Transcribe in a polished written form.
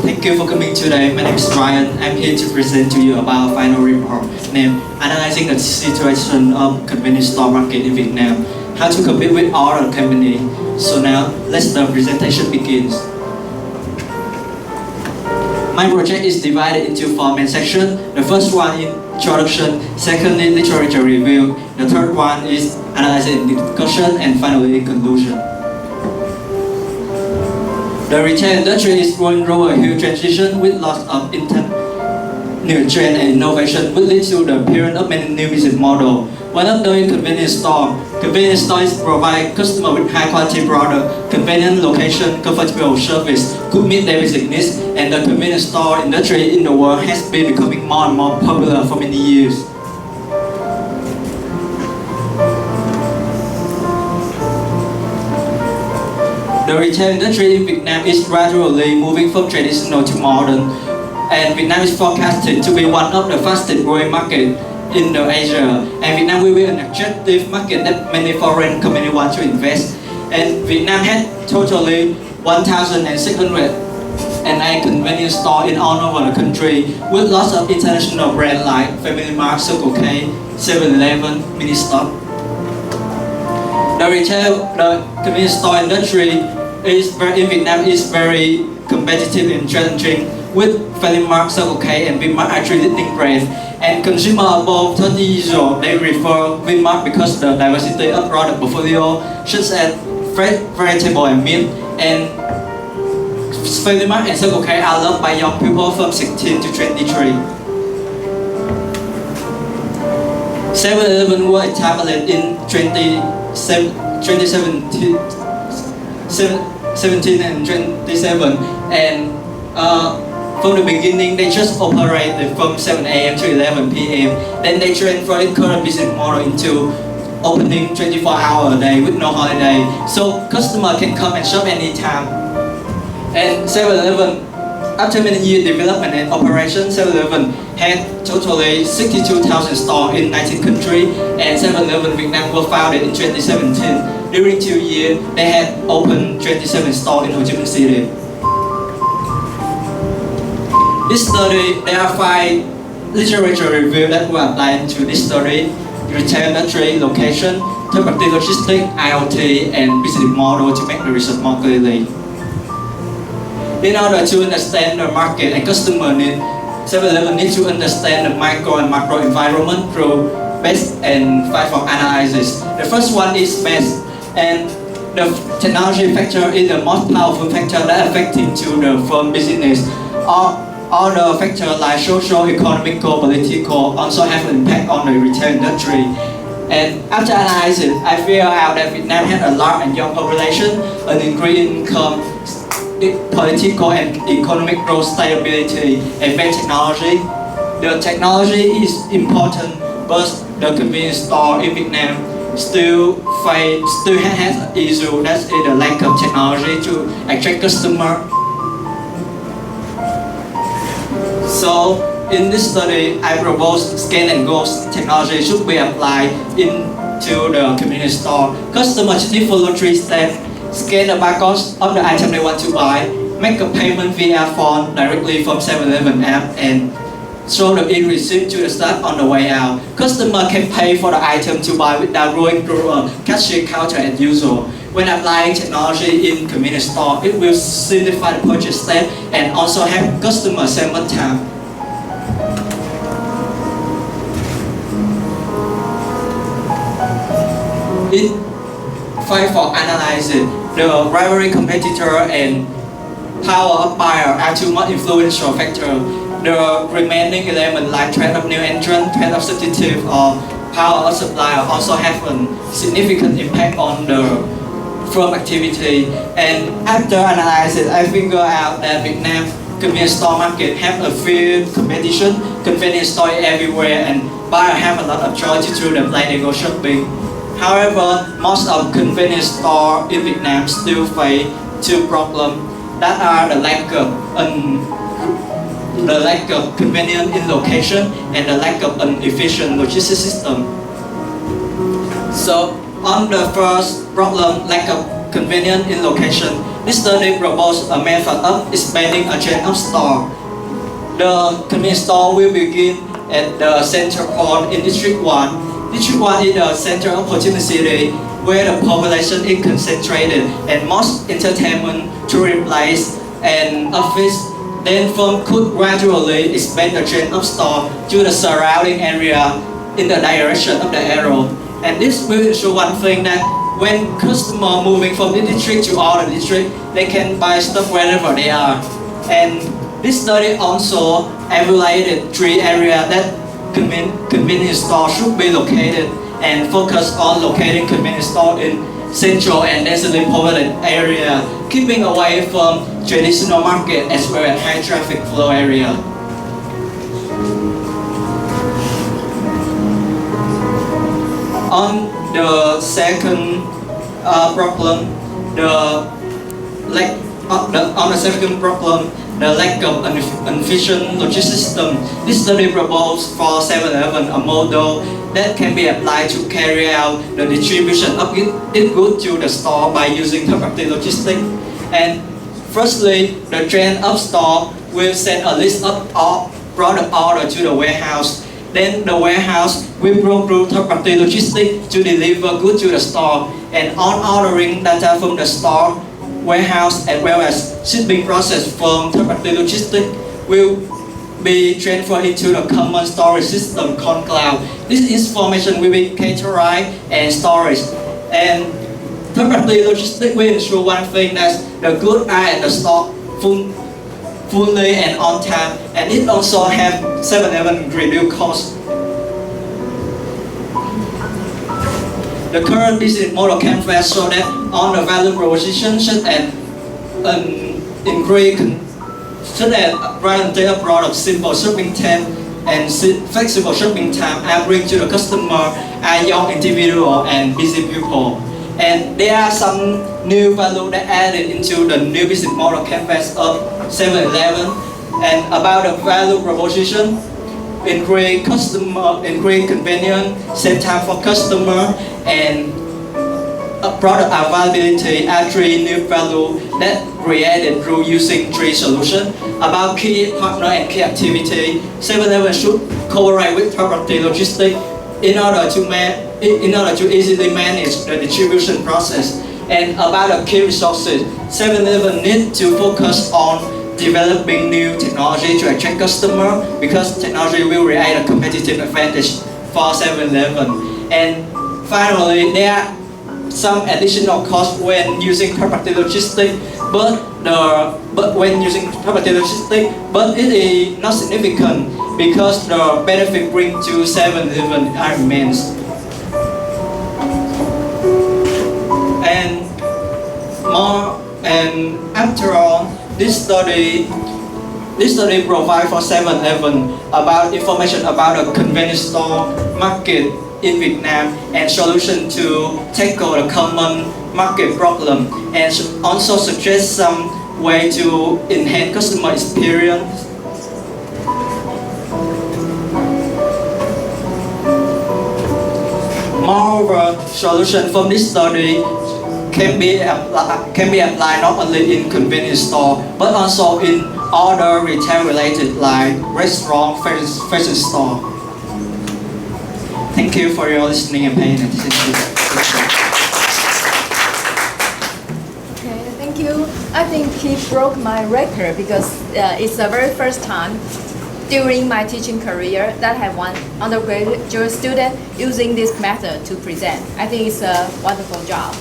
Thank you for coming today. My name is Ryan. I'm here to present to you about a final report named Analyzing the Situation of Convenience Store Market in Vietnam, how to compete with other companies. So now, let's the presentation begins. My project is divided into four main sections. The first one is introduction, secondly literature review, the third one is analysis and discussion, and finally conclusion. The retail industry is going through a huge transition with lots of new trend and innovation, which leads to the appearance of many new business models. One of them is convenience store. Convenience stores provide customers with high quality product, convenient location, comfortable service, could meet their basic needs, and the convenience store industry in the world has been becoming more and more popular for many years. The retail industry in Vietnam is gradually moving from traditional to modern, and Vietnam is forecasted to be one of the fastest growing markets in Asia. And Vietnam will be an attractive market that many foreign companies want to invest. And Vietnam had totally 1,608 convenience stores in all over the country, with lots of international brands like Family Mart, Circle K, 7-Eleven, Mini Stop. The convenience store industry in Vietnam is very competitive and challenging, with Family Mart, Circle K, and Vinmart actually leading brands. And consumers above 30 years old, they prefer Vinmart because the diversity of product portfolio, such as fresh vegetable and meat. And Family Mart and Circle K are loved by young people from 16 to 23. 7-Eleven was established in 2017 and 27, and from the beginning they just operated from 7 a.m. to 11 p.m. Then they transferred its current business model into opening 24 hours a day with no holiday, so customers can come and shop anytime. And 7-Eleven, after many years development and operation, 7-Eleven had totally 62,000 stores in 19 countries, and 7-Eleven Vietnam was founded in 2017. During 2 years, they had opened 27 stores in Ho Chi Minh City. This study, there are 5 literature reviews that were applied to this study: retail industry, location, third-party logistics, IoT, and business model to make the result more clearly. In order to understand the market and customer needs, 7-Eleven needs to understand the micro and macro environment through base and 5 analysis. The first one is base, and the technology factor is the most powerful factor that affecting to the firm business. All the factors like social, economical, political also have an impact on the retail industry. And after analyzing, I figured out that Vietnam had a large and young population, an increased income, political and economic growth stability, and bad technology. The technology is important, but the convenience store in Vietnam still has an issue, that's the lack of technology to attract customers. So in this study, I propose scan and go technology should be applied into the convenience store. Customers should follow 3 steps: scan the barcode of the item they want to buy, make a payment via phone directly from 7-Eleven app, and show the e-receipt to the staff on the way out. Customer can pay for the item to buy without going through a cashier counter as usual. When applying technology in convenience store, it will simplify the purchase step and also help customers save more time. In 5 for analyzing, the rivalry competitor and power of buyer are 2 more influential factors. The remaining element like trend of new entrant, trend of substitute, or power of supplier also have a significant impact on the firm activity. And after analyzing, I figured out that Vietnam convenience store market have a fierce competition, convenience store everywhere, and buyers have a lot of choice to choose the place they go shopping. However, most of convenience stores in Vietnam still face 2 problems that are the lack of convenience in location and the lack of an efficient logistics system. So on the first problem, lack of convenience in location, This study proposed a method of expanding a chain of stores. The convenience store will begin at the center point in District 1. District 1 is the center of Ho Chi Minh City where the population is concentrated and most entertainment, tourist place, and office. Then firm could gradually expand the chain of stores to the surrounding area in the direction of the arrow. And this will ensure one thing that when customers moving from the district to other district, they can buy stuff wherever they are. And this study also evaluated 3 areas that convenience stores should be located and focus on locating convenience stores in central and densely populated area, keeping away from traditional market as well as high traffic flow area. On the second problem, the lack of an efficient logistics system. This study proposed for 7-Eleven a model that can be applied to carry out the distribution of its goods to the store by using third-party logistics. And firstly, the chain of store will send a list of product order to the warehouse. Then the warehouse will go through third-party logistics to deliver goods to the store. And on ordering data from the store, warehouse as well as shipping process from third-party logistics will be transferred into the common storage system called cloud. This information will be categorized and storage. And third-party logistics will ensure one thing, that the goods are at the store fully and on time, and it also have 7-Eleven reduced cost. The current business model canvas show that on the value proposition such as guarantee a product, simple shopping time and flexible shopping time are bring to the customer are young individual and busy people. And there are some new value that added into the new business model canvas of 7-Eleven. And about the value proposition, increase convenience, save time for customer, and product availability are 3 new value that created through using 3 solutions. About key partner and key activity, 7-Eleven should cooperate with third-party logistics in order to easily manage the distribution process. And about the key resources, 7-Eleven need to focus on developing new technology to attract customers, because technology will create a competitive advantage for 7-Eleven. And finally, there are some additional costs when using third-party logistics, but it is not significant because the benefit bring to 7-Eleven are immense. And after all, this study provides for 7-Eleven about information about the convenience store market in Vietnam and solution to tackle the common market problem, and also suggest some way to enhance customer experience. Moreover, solution from this study can be applied not only in convenience store but also in other retail related like restaurant, fashion store. Thank you for your listening and paying attention. Okay, thank you. I think he broke my record because it's the very first time during my teaching career that I have one undergraduate student using this method to present. I think it's a wonderful job.